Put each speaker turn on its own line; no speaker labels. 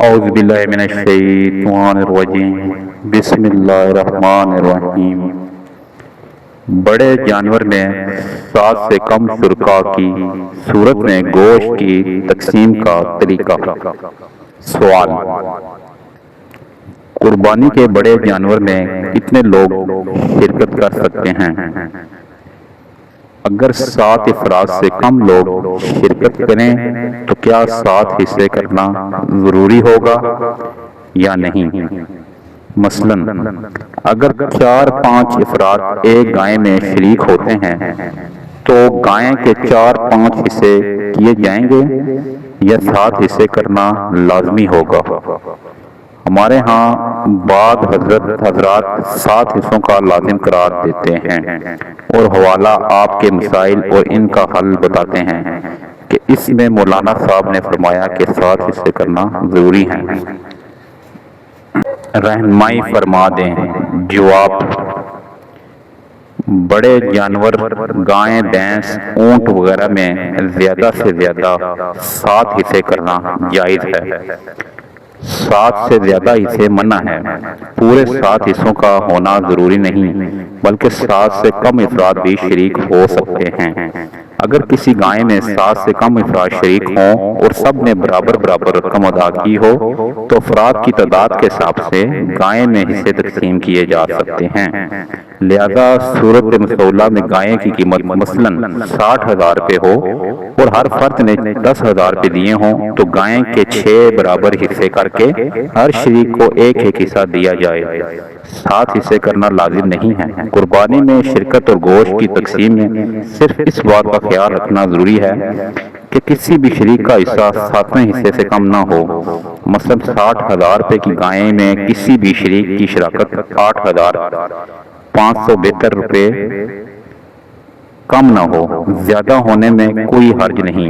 اعوذ باللہ من الشیطان الرجیم بسم اللہ الرحمن الرحیم۔ بڑے جانور میں 7 سے کم شرکاء کی صورت میں گوشت کی تقسیم کا طریقہ۔ سوال: قربانی کے بڑے جانور میں کتنے لوگ شرکت کر سکتے ہیں؟ اگر 7 افراد سے کم لوگ شرکت کریں تو کیا 7 حصے کرنا ضروری ہوگا یا نہیں؟ مثلاً اگر 4-5 افراد ایک گائے میں شریک ہوتے ہیں تو گائے کے 4-5 حصے کیے جائیں گے یا 7 حصے کرنا لازمی ہوگا؟ ہمارے ہاں بعض حضرات 7 حصوں کا لازم قرار دیتے ہیں اور حوالہ آپ کے مسائل اور ان کا حل بتاتے ہیں کہ اس میں مولانا صاحب نے فرمایا کہ 7 حصے کرنا ضروری ہیں۔ رہنمائی فرما دیں۔ جواب: بڑے جانور گائے، بھینس، اونٹ وغیرہ میں زیادہ سے زیادہ 7 حصے کرنا جائز ہے۔ 7 سے زیادہ حصے منع ہے۔ پورے 7 حصوں کا ہونا ضروری نہیں بلکہ 7 سے کم افراد بھی شریک ہو سکتے ہیں۔ اگر کسی گائے میں 7 سے کم افراد شریک ہوں اور سب نے برابر رقم ادا کی ہو تو افراد کی تعداد کے حساب سے گائے میں حصے تقسیم کیے جا سکتے ہیں۔ لہذا صورت مسئلہ میں گائے کی قیمت مثلاً 60,000 روپے ہو اور ہر فرد نے 10,000 روپے دیے ہوں تو گائے کے 6 برابر حصے کر کے ہر شریک کو ایک حصہ دیا جائے۔ 7 حصے کرنا لازم نہیں ہے۔ قربانی میں شرکت اور گوشت کی تقسیم میں صرف اس بات کا خیال رکھنا ضروری ہے کہ کسی بھی شریک کا حصہ 7ویں حصے سے کم نہ ہو۔ مثلاً 60,000 روپے کی گائے میں کسی بھی شریک کی شراکت 8,572 روپے کم نہ ہو۔ زیادہ ہونے میں کوئی حرج نہیں۔